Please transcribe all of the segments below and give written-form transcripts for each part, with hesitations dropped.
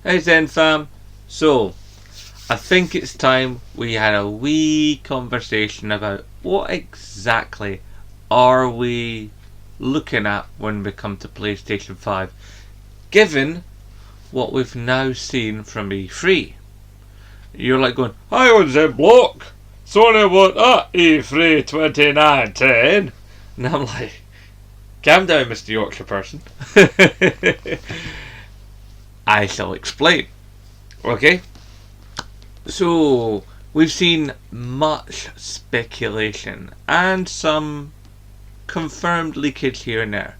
Hey Zen fam. So, I think it's time we had a wee conversation about what exactly are we looking at when we come to PlayStation 5, given what we've now seen from E3. You're like going, I was in block. Sony what at E3 2019. And I'm like, calm down, Mr. Yorkshire person. I shall explain. Okay? So, we've seen much speculation and some confirmed leakage here and there.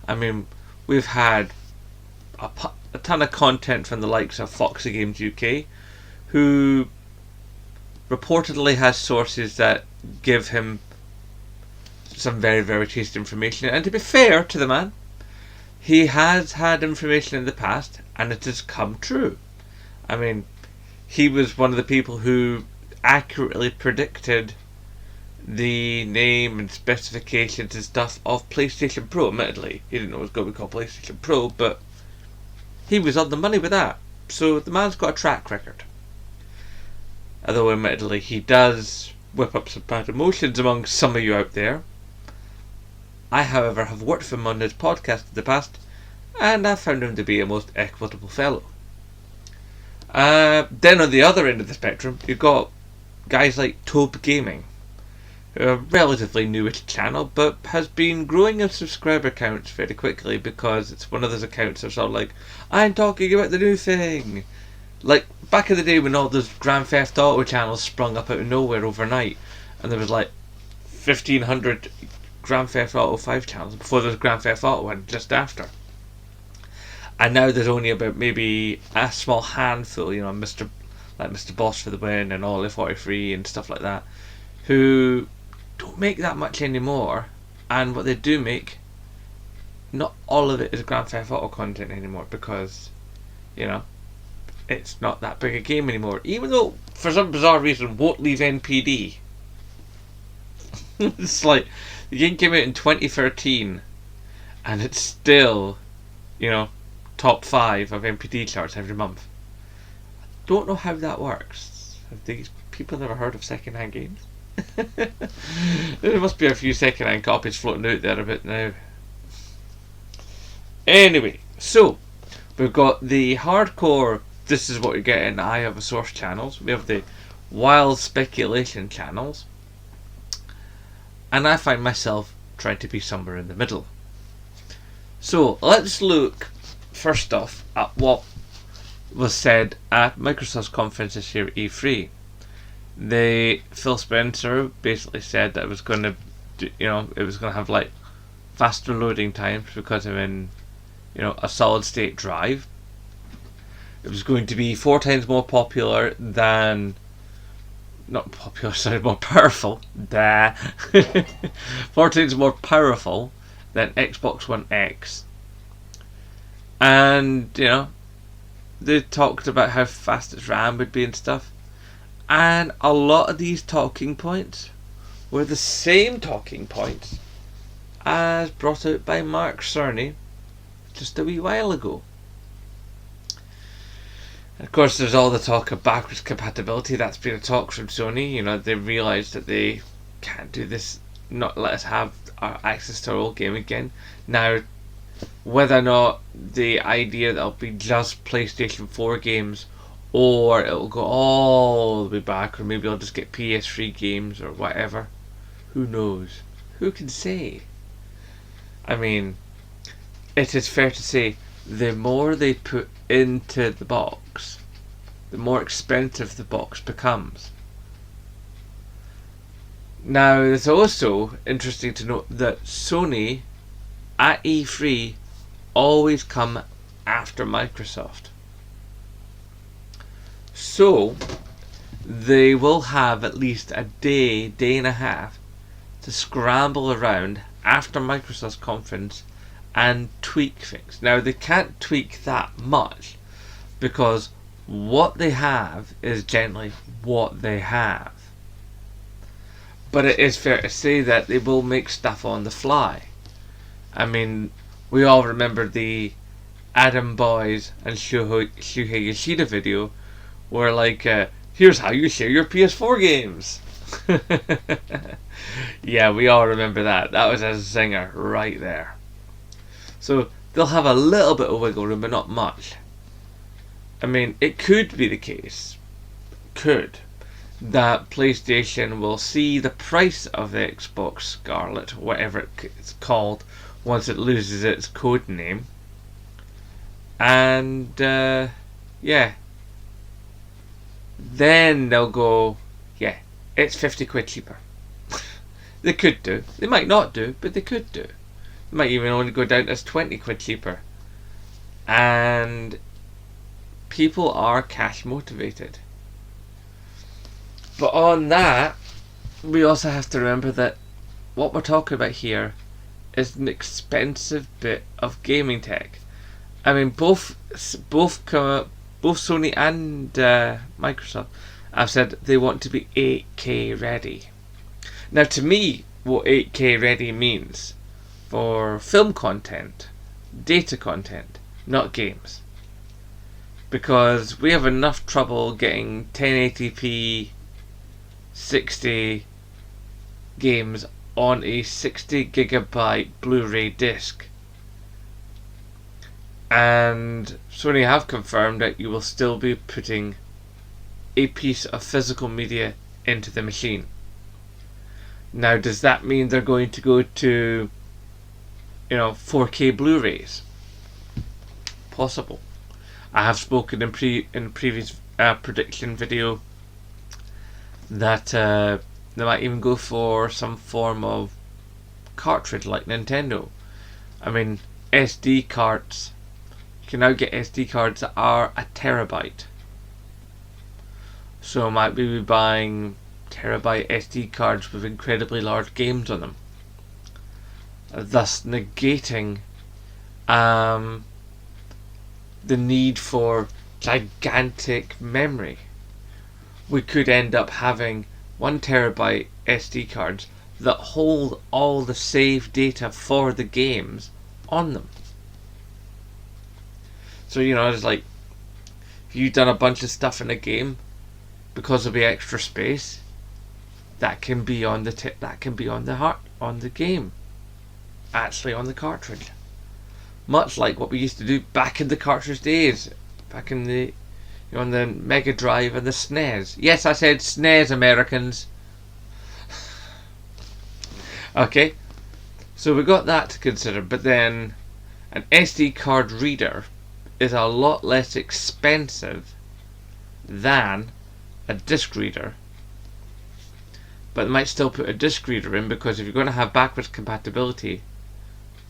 I mean, we've had a ton of content from the likes of Foxy Games UK, who reportedly has sources that give him some very, very tasty information. And to be fair to the man, he has had information in the past and it has come true. I mean, he was one of the people who accurately predicted the name and specifications and stuff of PlayStation Pro. Admittedly, he didn't know it was going to be called PlayStation Pro, but he was on the money with that. So the man's got a track record. Although, admittedly, he does whip up some bad emotions among some of you out there. I, however, have worked with him on his podcast in the past, and I found him to be a most equitable fellow. Then on the other end of the spectrum, you've got guys like Tobe Gaming, a relatively newish channel, but has been growing his subscriber counts very quickly because it's one of those accounts that's all like, I'm talking about the new thing. Like back in the day when all those Grand Theft Auto channels sprung up out of nowhere overnight, and there was like 1,500 Grand Theft Auto 5 channels before there was Grand Theft Auto and just after. And now there's only about maybe a small handful, you know, Mr. Boss for the Win and Ollie 43 and stuff like that, who don't make that much anymore. And what they do make, not all of it is Grand Theft Auto content anymore because, you know, it's not that big a game anymore. Even though, for some bizarre reason, won't leave NPD. It's like, the game came out in 2013 and it's still, you know, top 5 of NPD charts every month. Don't know how that works. Have these people never heard of second-hand games? There must be a few second-hand copies floating out there a bit now. Anyway, so we've got the hardcore, this is what you're getting, I have a source channels. We have the wild speculation channels. And I find myself trying to be somewhere in the middle. So let's look first off at what was said at Microsoft's conference this year, E3. Phil Spencer basically said that it was going to, it was going to have like faster loading times because of a solid state drive. It was going to be 4 times more popular than, not popular, sorry, more powerful. 4 times more powerful than Xbox One X. And, they talked about how fast its RAM would be and stuff. And a lot of these talking points were the same talking points as brought out by Mark Cerny just a wee while ago. And of course, there's all the talk of backwards compatibility. That's been a talk from Sony. They realised that they can't do this, not let us have our access to our old game again. Now, whether or not the idea that it'll be just PlayStation 4 games or it'll go all the way back, or maybe I'll just get PS3 games or whatever, who knows? Who can say? I mean, it is fair to say the more they put into the box, the more expensive the box becomes. Now, it's also interesting to note that Sony at E3 always come after Microsoft. So, they will have at least a day and a half to scramble around after Microsoft's conference and tweak things. Now, they can't tweak that much because what they have is generally what they have. But it is fair to say that they will make stuff on the fly. I mean, we all remember the Adam Boyes and Shuhei Yoshida video were like, here's how you share your PS4 games. Yeah, we all remember that. That was a zinger right there. So they'll have a little bit of wiggle room, but not much. I mean, it could be the case, that PlayStation will see the price of the Xbox Scarlet, whatever it's called, once it loses its code name. And, yeah. Then they'll go, yeah, it's 50 quid cheaper. They could do. They might not do, but they could do. They might even only go down as 20 quid cheaper. And people are cash motivated. But on that, we also have to remember that what we're talking about here is an expensive bit of gaming tech. I mean, both Sony and Microsoft have said they want to be 8K ready. Now, to me, what 8K ready means for film content, data content, not games. Because we have enough trouble getting 1080p 60 games on a 60GB Blu-ray disc. And Sony have confirmed that you will still be putting a piece of physical media into the machine. Now, does that mean they're going to go to, 4K Blu-rays? Possible. I have spoken in previous prediction video that they might even go for some form of cartridge like Nintendo. I mean, SD cards. You can now get SD cards that are a terabyte. So might we be buying terabyte SD cards with incredibly large games on them, thus negating the need for gigantic memory. We could end up having 1 terabyte SD cards that hold all the save data for the games on them. So it's like, if you've done a bunch of stuff in a game, because of the extra space, that can be on the game, actually on the cartridge. Much like what we used to do back in the cartridge days, back in the on the Mega Drive and the SNES. Yes, I said SNES, Americans. Okay, so we got that to consider, but then an SD card reader is a lot less expensive than a disc reader. But they might still put a disc reader in, because if you're going to have backwards compatibility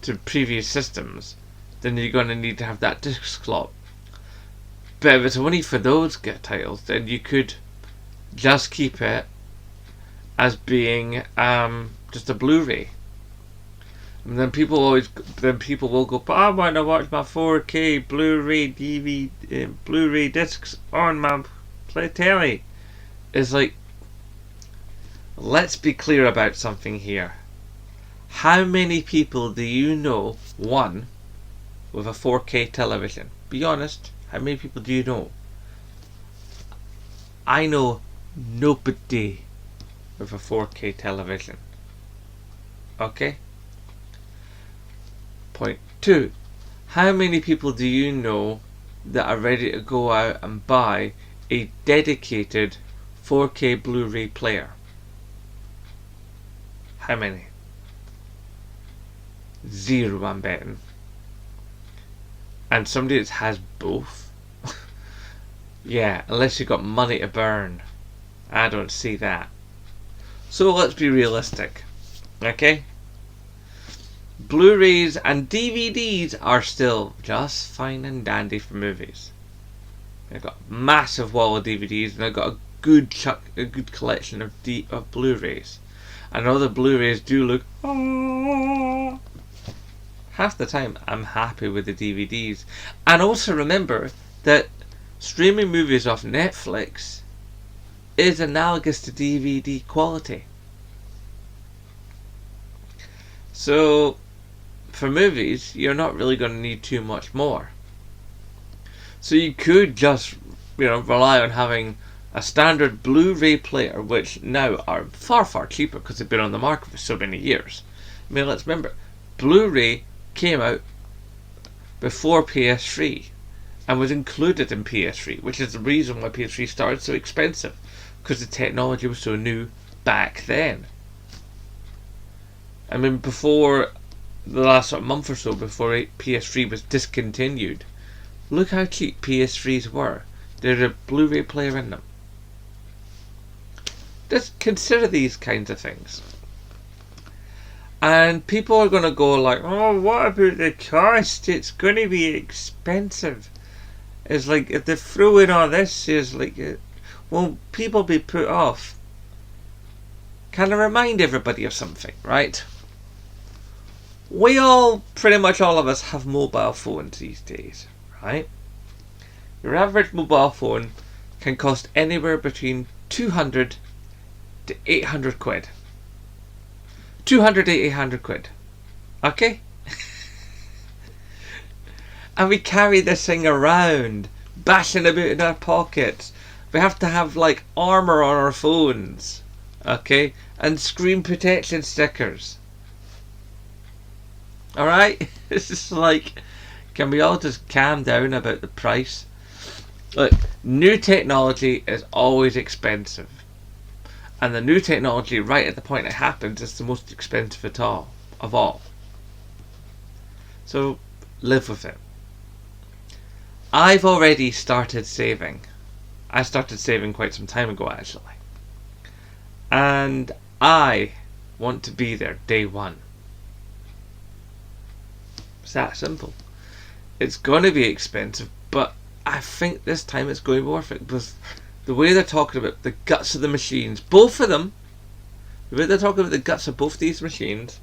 to previous systems, then you're going to need to have that disc slot. But if it's only for those titles, then you could just keep it as being just a Blu-ray. And then people will go, but I want to watch my 4K Blu-ray DVD, Blu-ray discs on my telly. It's like, let's be clear about something here. How many people do you know, one, with a 4K television? Be honest, how many people do you know? I know nobody with a 4K television. Okay? Point 2. How many people do you know that are ready to go out and buy a dedicated 4K Blu-ray player? How many? 0, I'm betting. And somebody that has both? Yeah, unless you've got money to burn. I don't see that. So let's be realistic. Okay? Blu-rays and DVDs are still just fine and dandy for movies. They've got a massive wall of DVDs, and they've got a good collection of Blu-rays. I know the Blu-rays do look, half the time I'm happy with the DVDs. And also remember that streaming movies off Netflix is analogous to DVD quality. So for movies, you're not really going to need too much more. So you could just, rely on having a standard Blu-ray player, which now are far, far cheaper because they've been on the market for so many years. I mean, let's remember, Blu-ray came out before PS3 and was included in PS3, which is the reason why PS3 started so expensive, because the technology was so new back then. I mean, before the last month or so, before PS3 was discontinued, look how cheap PS3s were. There's a Blu-ray player in them. Just consider these kinds of things. And people are going to go like, oh, what about the cost? It's going to be expensive. It's like, if they throw in all this, is like, will people be put off? Can I remind everybody of something, right? We all, pretty much all of us, have mobile phones these days, right? Your average mobile phone can cost anywhere between 200 to 800 quid. 200 to 800 quid. Okay? And we carry this thing around, bashing about in our pockets. We have to have like armour on our phones. Okay? And screen protection stickers. Alright? It's just like, can we all just calm down about the price? Look, new technology is always expensive. And the new technology, right at the point it happens, is the most expensive of all. So, live with it. I've already started saving. I started saving quite some time ago, actually. And I want to be there day one. It's that simple. It's going to be expensive, but I think this time it's going to be worth it, because the way they're talking about the guts of the machines, both of them, the way they're talking about the guts of both these machines,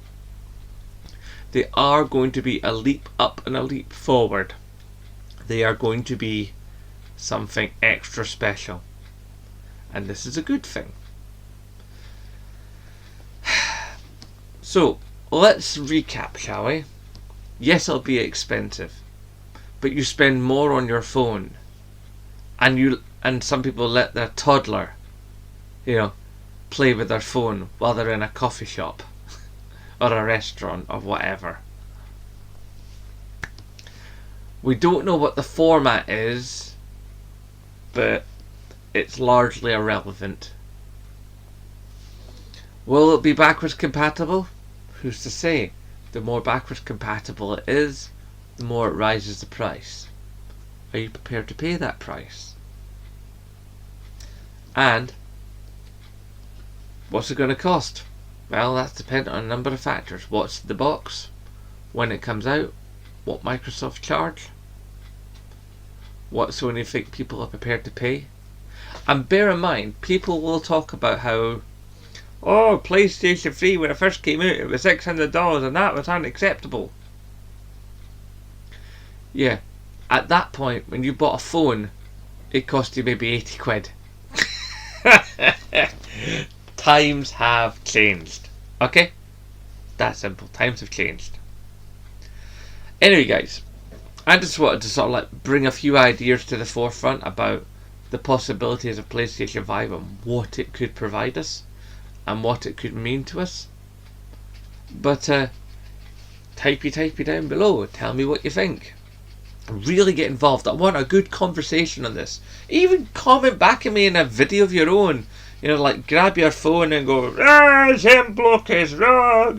they are going to be a leap up and a leap forward. They are going to be something extra special. And this is a good thing. So, let's recap, shall we? Yes, it'll be expensive, but you spend more on your phone, and some people let their toddler, play with their phone while they're in a coffee shop or a restaurant or whatever. We don't know what the format is, but it's largely irrelevant. Will it be backwards compatible? Who's to say? The more backwards compatible it is, the more it rises the price. Are you prepared to pay that price? And what's it going to cost? Well, that's dependent on a number of factors. What's the box? When it comes out? What Microsoft charge? What Sony think people are prepared to pay? And bear in mind, people will talk about how, oh, PlayStation 3 when it first came out, it was $600 and that was unacceptable. Yeah, at that point, when you bought a phone, it cost you maybe 80 quid. Times have changed. Okay? That's simple. Times have changed. Anyway, guys, I just wanted to sort of like bring a few ideas to the forefront about the possibilities of PlayStation 5 and what it could provide us and what it could mean to us. But typey down below. Tell me what you think. Really get involved. I want a good conversation on this. Even comment back at me in a video of your own. Like grab your phone and go, Jim Block is wrong.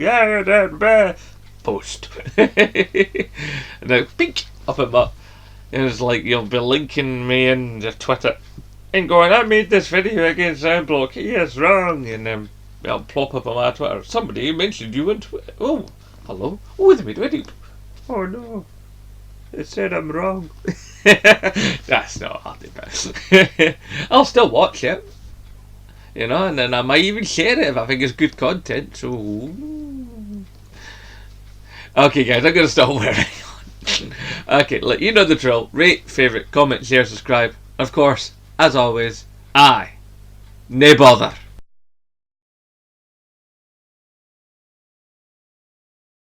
Post. And then pink up at my. It's like you'll be linking me in your Twitter and going, I made this video against Soundblock. He is wrong. And then I'll plop up on my Twitter. Somebody mentioned you on Twitter. Oh, hello. Oh, wait a minute. Oh no. It said I'm wrong. That's not hardly bad. I'll still watch it. And then I might even share it if I think it's good content. So, okay, guys, I'm gonna stop worrying on. Okay, look, you know the drill. Rate, favourite, comment, share, subscribe. Of course, as always, nae bother.